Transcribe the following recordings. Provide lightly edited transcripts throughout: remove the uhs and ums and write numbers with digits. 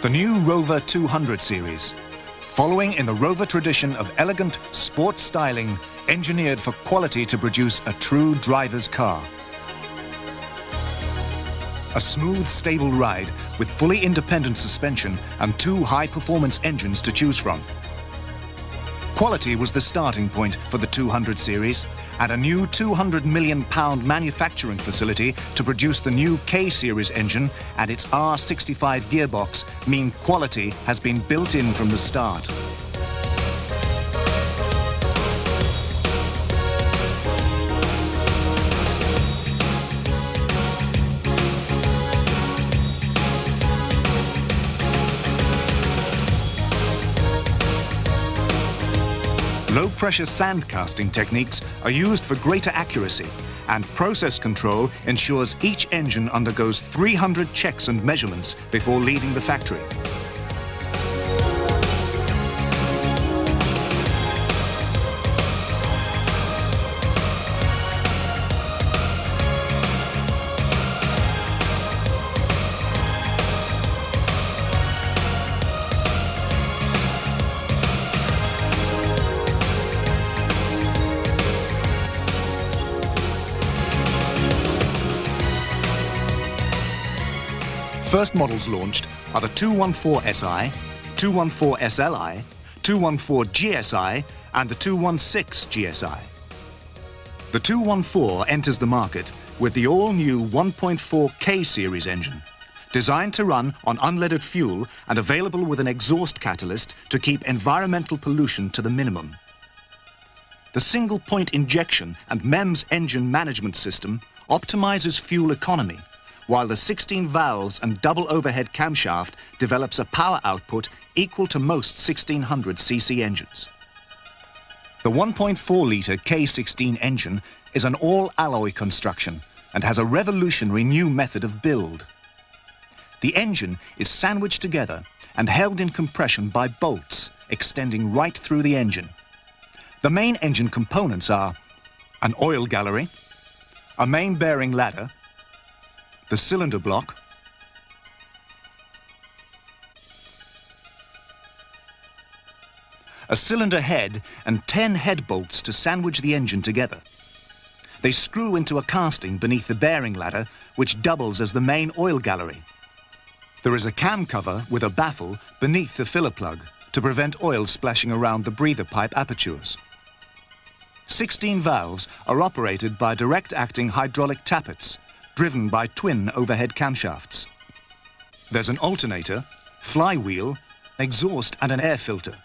The new Rover 200 series, following in the Rover tradition of elegant sports styling engineered for quality to produce a true driver's car. A smooth, stable ride with fully independent suspension and two high-performance engines to choose from. Quality was the starting point for the 200 series, and a new £200 million manufacturing facility to produce the new K-series engine and its R65 gearbox mean quality has been built in from the start. Low-pressure sand casting techniques are used for greater accuracy, and process control ensures each engine undergoes 300 checks and measurements before leaving the factory. First models launched are the 214 SI, 214 SLI, 214 GSI and the 216 GSI. The 214 enters the market with the all-new 1.4 K-series engine, designed to run on unleaded fuel and available with an exhaust catalyst to keep environmental pollution to the minimum. The single-point injection and MEMS engine management system optimizes fuel economy, while the 16 valves and double overhead camshaft develops a power output equal to most 1600cc engines. The 1.4-litre K16 engine is an all-alloy construction and has a revolutionary new method of build. The engine is sandwiched together and held in compression by bolts extending right through the engine. The main engine components are an oil gallery, a main bearing ladder, the cylinder block, a cylinder head and 10 head bolts to sandwich the engine together. They screw into a casting beneath the bearing ladder, which doubles as the main oil gallery. There is a cam cover with a baffle beneath the filler plug to prevent oil splashing around the breather pipe apertures. 16 valves are operated by direct-acting hydraulic tappets, driven by twin overhead camshafts. There's an alternator, flywheel, exhaust and an air filter.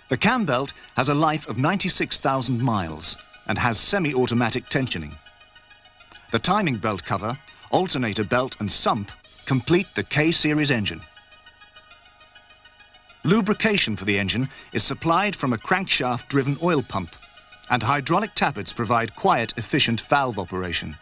The cam belt has a life of 96,000 miles and has semi-automatic tensioning. The timing belt cover, alternator belt and sump complete the K-series engine. Lubrication for the engine is supplied from a crankshaft-driven oil pump, and hydraulic tappets provide quiet, efficient valve operation.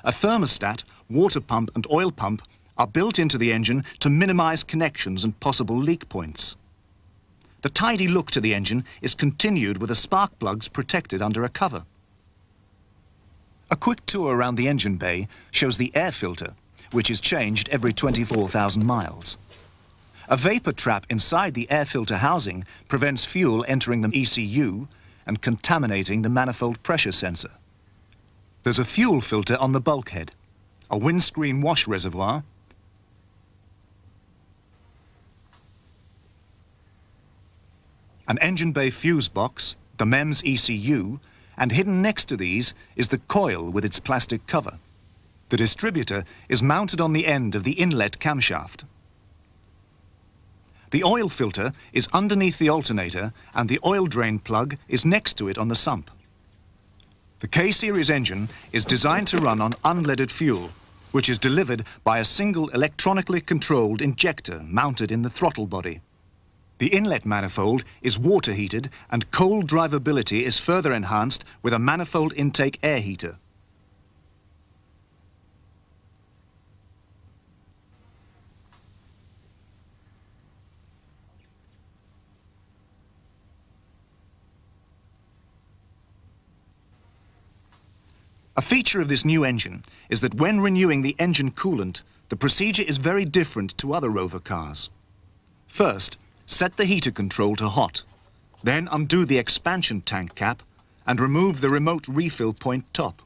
A thermostat, water pump and oil pump are built into the engine to minimize connections and possible leak points. The tidy look to the engine is continued with the spark plugs protected under a cover. A quick tour around the engine bay shows the air filter, which is changed every 24,000 miles. A vapor trap inside the air filter housing prevents fuel entering the ECU and contaminating the manifold pressure sensor. There's a fuel filter on the bulkhead, a windscreen wash reservoir, an engine bay fuse box, the MEMS ECU, and hidden next to these is the coil with its plastic cover. The distributor is mounted on the end of the inlet camshaft. The oil filter is underneath the alternator and the oil drain plug is next to it on the sump. The K-series engine is designed to run on unleaded fuel, which is delivered by a single electronically controlled injector mounted in the throttle body. The inlet manifold is water heated and cold drivability is further enhanced with a manifold intake air heater. A feature of this new engine is that when renewing the engine coolant, the procedure is very different to other Rover cars. First, set the heater control to hot. Then undo the expansion tank cap and remove the remote refill point top.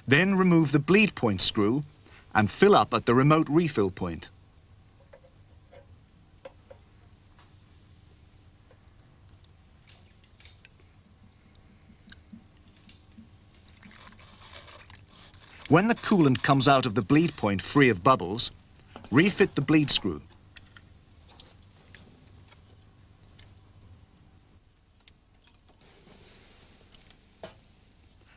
Then remove the bleed point screw and fill up at the remote refill point. When the coolant comes out of the bleed point free of bubbles, refit the bleed screw.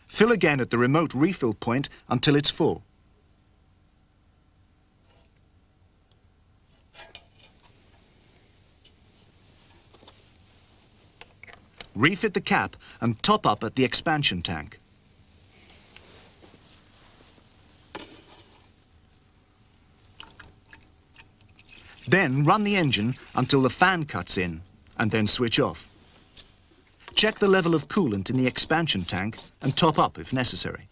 Fill again at the remote refill point until it's full. Refit the cap and top up at the expansion tank. Then run the engine until the fan cuts in and then switch off. Check the level of coolant in the expansion tank and top up if necessary.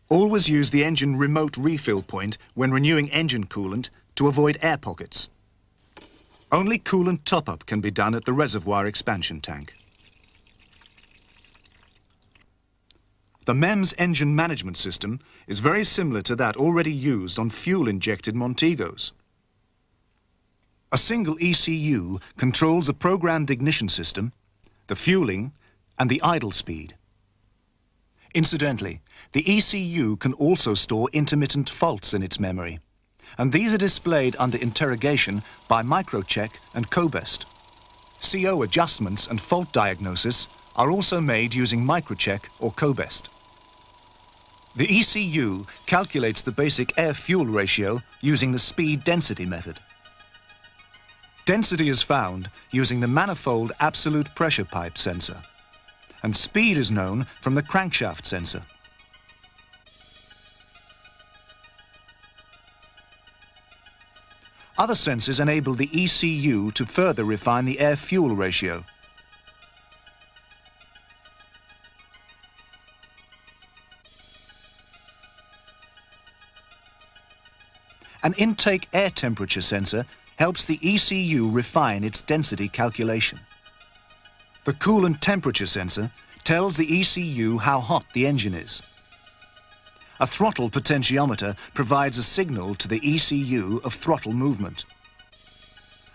Always use the engine remote refill point when renewing engine coolant to avoid air pockets. Only coolant top-up can be done at the reservoir expansion tank. The MEMS engine management system is very similar to that already used on fuel-injected Montegos. A single ECU controls the programmed ignition system, the fueling, and the idle speed. Incidentally, the ECU can also store intermittent faults in its memory, and these are displayed under interrogation by microcheck and cobest. CO adjustments and fault diagnosis are also made using microcheck or cobest. The ECU calculates the basic air-fuel ratio using the speed-density method. Density is found using the manifold absolute pressure pipe sensor, and speed is known from the crankshaft sensor. Other sensors enable the ECU to further refine the air-fuel ratio. An intake air temperature sensor helps the ECU refine its density calculation. The coolant temperature sensor tells the ECU how hot the engine is. A throttle potentiometer provides a signal to the ECU of throttle movement.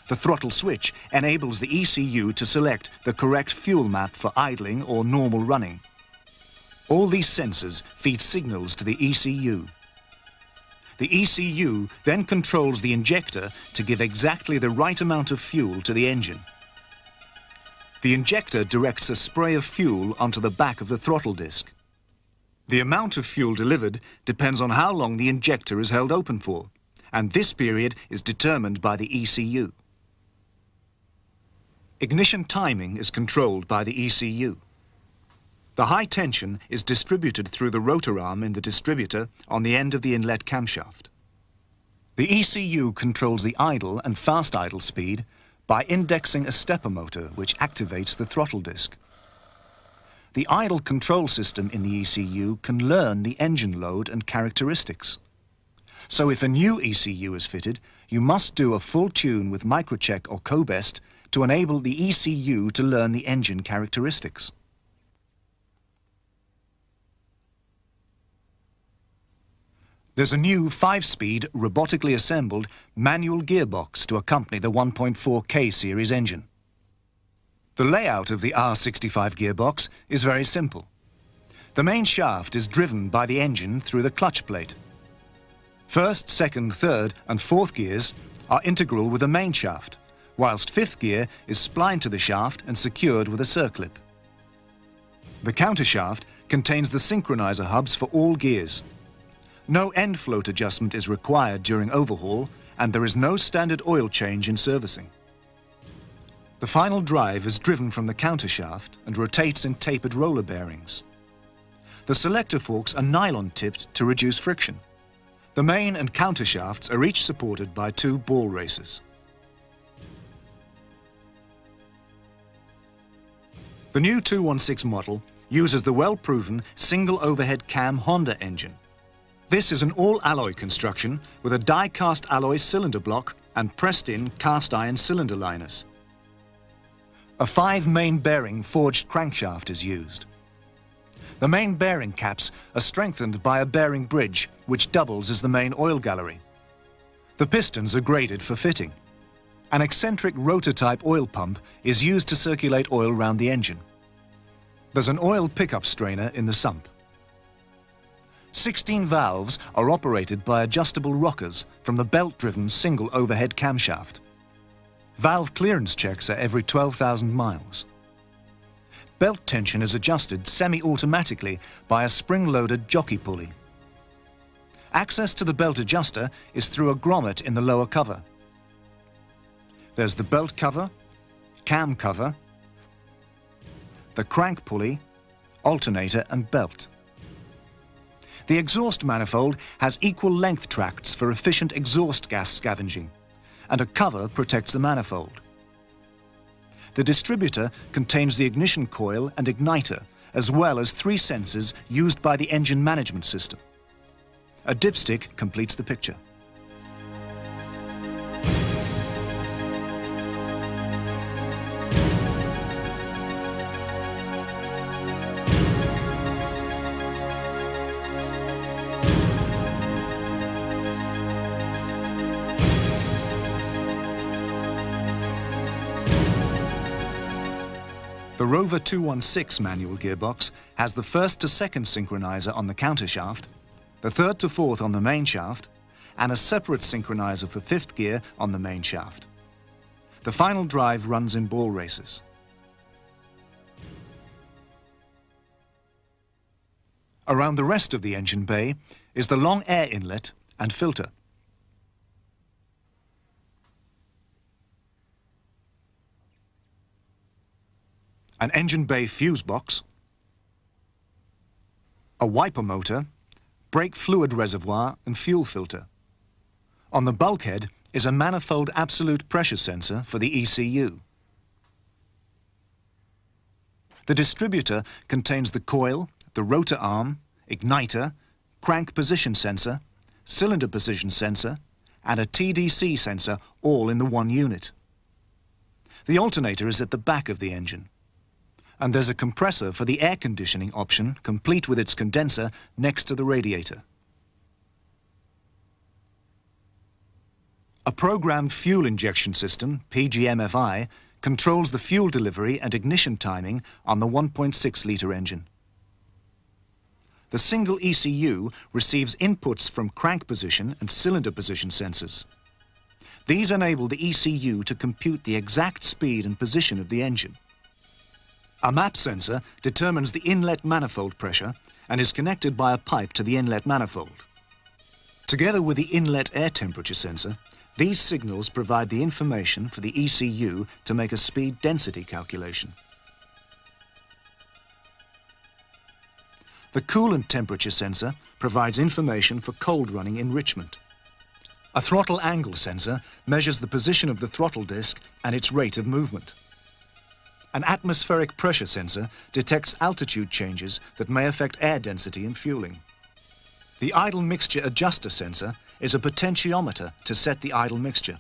The throttle switch enables the ECU to select the correct fuel map for idling or normal running. All these sensors feed signals to the ECU. The ECU then controls the injector to give exactly the right amount of fuel to the engine. The injector directs a spray of fuel onto the back of the throttle disc. The amount of fuel delivered depends on how long the injector is held open for, and this period is determined by the ECU. Ignition timing is controlled by the ECU. The high tension is distributed through the rotor arm in the distributor on the end of the inlet camshaft. The ECU controls the idle and fast idle speed by indexing a stepper motor which activates the throttle disc. The idle control system in the ECU can learn the engine load and characteristics. So if a new ECU is fitted, you must do a full tune with microcheck or cobest to enable the ECU to learn the engine characteristics. There's a new 5-speed, robotically assembled, manual gearbox to accompany the 1.4K series engine. The layout of the R65 gearbox is very simple. The main shaft is driven by the engine through the clutch plate. First, second, third and fourth gears are integral with the main shaft, whilst fifth gear is splined to the shaft and secured with a circlip. The countershaft contains the synchronizer hubs for all gears. No end float adjustment is required during overhaul, and there is no standard oil change in servicing. The final drive is driven from the countershaft and rotates in tapered roller bearings. The selector forks are nylon-tipped to reduce friction. The main and counter shafts are each supported by 2 ball races. The new 216 model uses the well-proven single overhead cam Honda engine. This is an all-alloy construction with a die-cast alloy cylinder block and pressed-in cast-iron cylinder liners. A 5-main bearing forged crankshaft is used. The main bearing caps are strengthened by a bearing bridge which doubles as the main oil gallery. The pistons are graded for fitting. An eccentric rotor-type oil pump is used to circulate oil round the engine. There's an oil pickup strainer in the sump. 16 valves are operated by adjustable rockers from the belt-driven single overhead camshaft. Valve clearance checks are every 12,000 miles. Belt tension is adjusted semi-automatically by a spring-loaded jockey pulley. Access to the belt adjuster is through a grommet in the lower cover. There's the belt cover, cam cover, the crank pulley, alternator and belt. The exhaust manifold has equal length tracts for efficient exhaust gas scavenging, and a cover protects the manifold. The distributor contains the ignition coil and igniter, as well as 3 sensors used by the engine management system. A dipstick completes the picture. The Rover 216 manual gearbox has the 1st to 2nd synchronizer on the countershaft, the 3rd to 4th on the main shaft, and a separate synchronizer for 5th gear on the main shaft. The final drive runs in ball races. Around the rest of the engine bay is the long air inlet and filter. An engine bay fuse box, a wiper motor, brake fluid reservoir and fuel filter. On the bulkhead is a manifold absolute pressure sensor for the ECU. The distributor contains the coil, the rotor arm, igniter, crank position sensor, cylinder position sensor, and a TDC sensor, all in the one unit. The alternator is at the back of the engine. And there's a compressor for the air conditioning option, complete with its condenser, next to the radiator. A programmed fuel injection system, PGMFI, controls the fuel delivery and ignition timing on the 1.6-litre engine. The single ECU receives inputs from crank position and cylinder position sensors. These enable the ECU to compute the exact speed and position of the engine. A MAP sensor determines the inlet manifold pressure and is connected by a pipe to the inlet manifold. Together with the inlet air temperature sensor, these signals provide the information for the ECU to make a speed density calculation. The coolant temperature sensor provides information for cold running enrichment. A throttle angle sensor measures the position of the throttle disc and its rate of movement. An atmospheric pressure sensor detects altitude changes that may affect air density and fueling. The idle mixture adjuster sensor is a potentiometer to set the idle mixture.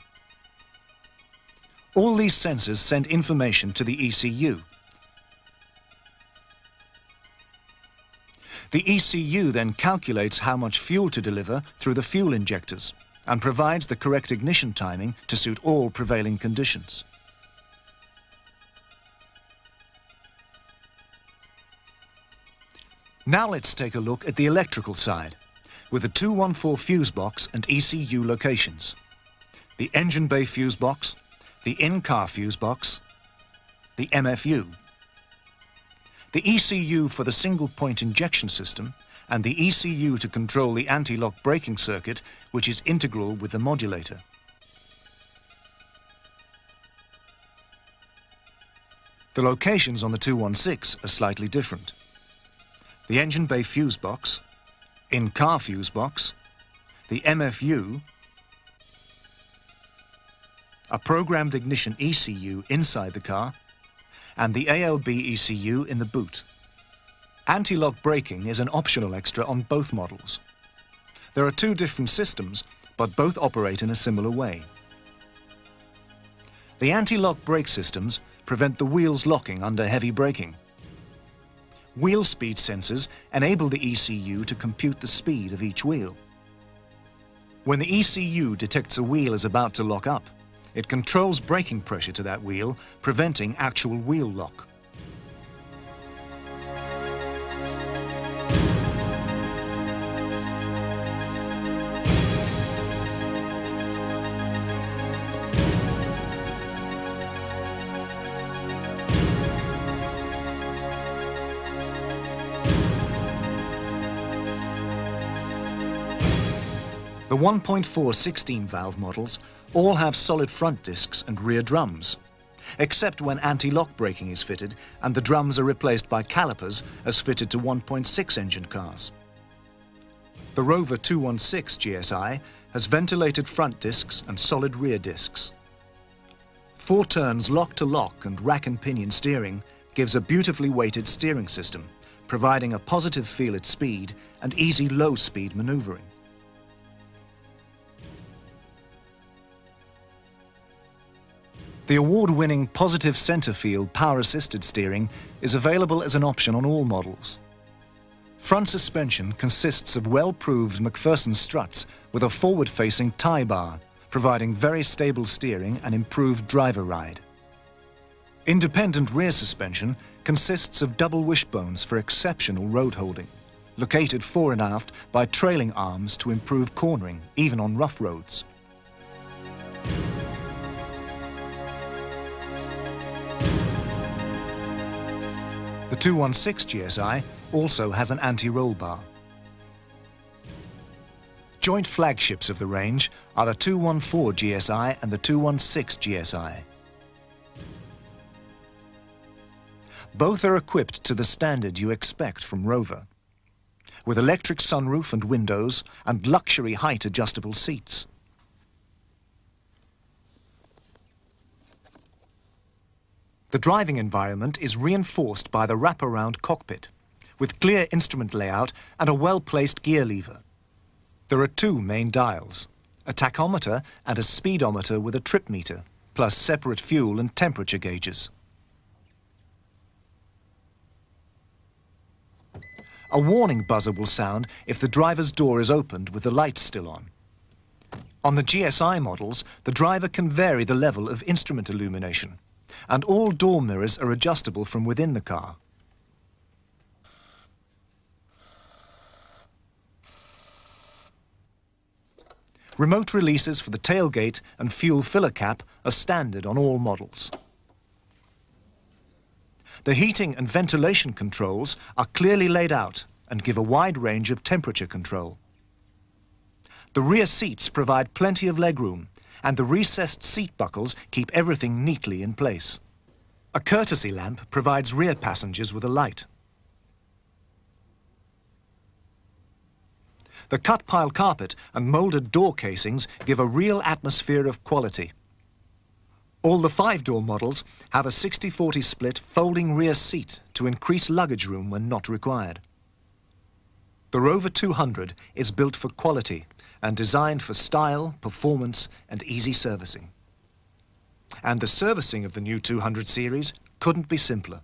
All these sensors send information to the ECU. The ECU then calculates how much fuel to deliver through the fuel injectors and provides the correct ignition timing to suit all prevailing conditions. Now let's take a look at the electrical side, with the 214 fuse box and ECU locations, the engine bay fuse box, the in-car fuse box, the MFU, the ECU for the single-point injection system, and the ECU to control the anti-lock braking circuit, which is integral with the modulator. The locations on the 216 are slightly different. the engine bay fuse box, in-car fuse box, the MFU, a programmed ignition ECU inside the car, and the ALB ECU in the boot. Anti-lock braking is an optional extra on both models. There are two different systems, but both operate in a similar way. The anti-lock brake systems prevent the wheels locking under heavy braking. Wheel speed sensors enable the ECU to compute the speed of each wheel. When the ECU detects a wheel is about to lock up, it controls braking pressure to that wheel, preventing actual wheel lock. The 1.4 16-valve models all have solid front discs and rear drums, except when anti-lock braking is fitted and the drums are replaced by calipers as fitted to 1.6 engine cars. The Rover 216 GSI has ventilated front discs and solid rear discs. 4 turns lock-to-lock and rack and pinion steering gives a beautifully weighted steering system, providing a positive feel at speed and easy low-speed maneuvering. The award-winning positive center field power-assisted steering is available as an option on all models. Front suspension consists of well-proved McPherson struts with a forward-facing tie bar, providing very stable steering and improved driver ride. Independent rear suspension consists of double wishbones for exceptional road holding, located fore and aft by trailing arms to improve cornering, even on rough roads. The 216 GSI also has an anti-roll bar. Joint flagships of the range are the 214 GSI and the 216 GSI. Both are equipped to the standard you expect from Rover, with electric sunroof and windows and luxury height adjustable seats. The driving environment is reinforced by the wraparound cockpit, with clear instrument layout and a well-placed gear lever. There are 2 main dials, a tachometer and a speedometer with a trip meter, plus separate fuel and temperature gauges. A warning buzzer will sound if the driver's door is opened with the lights still on. On the GSI models, the driver can vary the level of instrument illumination, and all door mirrors are adjustable from within the car. Remote releases for the tailgate and fuel filler cap are standard on all models. The heating and ventilation controls are clearly laid out and give a wide range of temperature control. The rear seats provide plenty of legroom, and the recessed seat buckles keep everything neatly in place. A courtesy lamp provides rear passengers with a light. The cut pile carpet and moulded door casings give a real atmosphere of quality. All the 5-door models have a 60-40 split folding rear seat to increase luggage room when not required. The Rover 200 is built for quality and designed for style, performance and easy servicing. And the servicing of the new 200 series couldn't be simpler.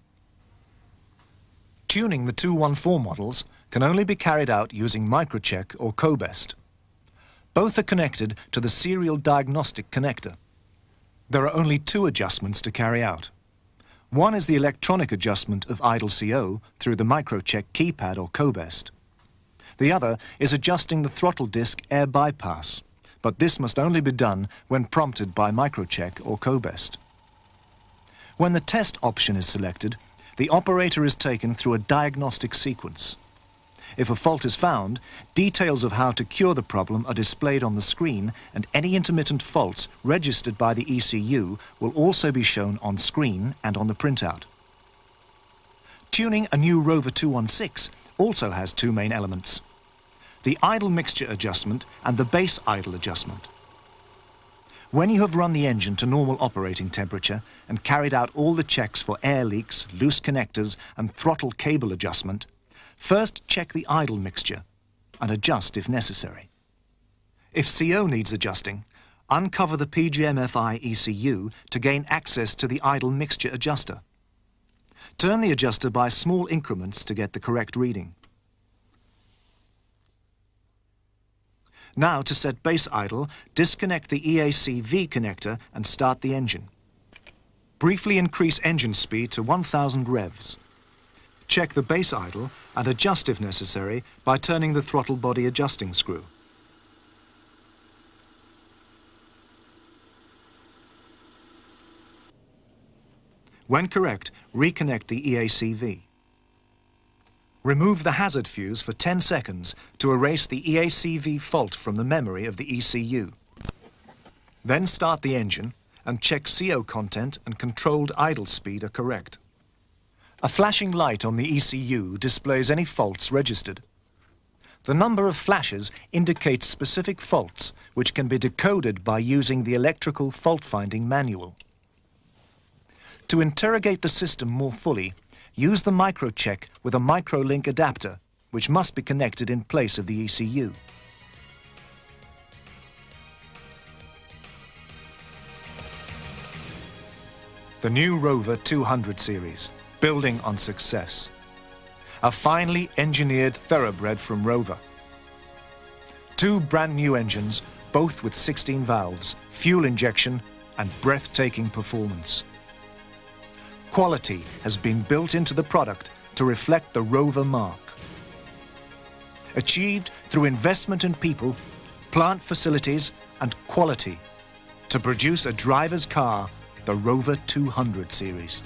Tuning the 214 models can only be carried out using Microcheck or Cobest. Both are connected to the serial diagnostic connector. There are only 2 adjustments to carry out. One is the electronic adjustment of idle CO through the Microcheck keypad or Cobest. The other is adjusting the throttle disc air bypass, but this must only be done when prompted by Microcheck or Cobest. When the test option is selected, the operator is taken through a diagnostic sequence. If a fault is found, details of how to cure the problem are displayed on the screen, and any intermittent faults registered by the ECU will also be shown on screen and on the printout. Tuning a new Rover 216 also has two main elements: the idle mixture adjustment and the base idle adjustment. When you have run the engine to normal operating temperature and carried out all the checks for air leaks, loose connectors and throttle cable adjustment, first check the idle mixture and adjust if necessary. If CO needs adjusting, uncover the PGM-FI ECU to gain access to the idle mixture adjuster. Turn the adjuster by small increments to get the correct reading. Now, to set base idle, disconnect the EAC-V connector and start the engine. Briefly increase engine speed to 1000 revs. Check the base idle and adjust if necessary by turning the throttle body adjusting screw. When correct, reconnect the EAC-V. Remove the hazard fuse for 10 seconds to erase the EAC-V fault from the memory of the ECU. Then start the engine and check CO content and controlled idle speed are correct. A flashing light on the ECU displays any faults registered. The number of flashes indicates specific faults which can be decoded by using the electrical fault-finding manual. To interrogate the system more fully, use the microcheck with a microlink adapter, which must be connected in place of the ECU. The new Rover 200 series, building on success. A finely engineered thoroughbred from Rover. Two brand new engines, both with 16 valves, fuel injection and breathtaking performance. Quality has been built into the product to reflect the Rover mark. Achieved through investment in people, plant facilities and quality to produce a driver's car, the Rover 200 series.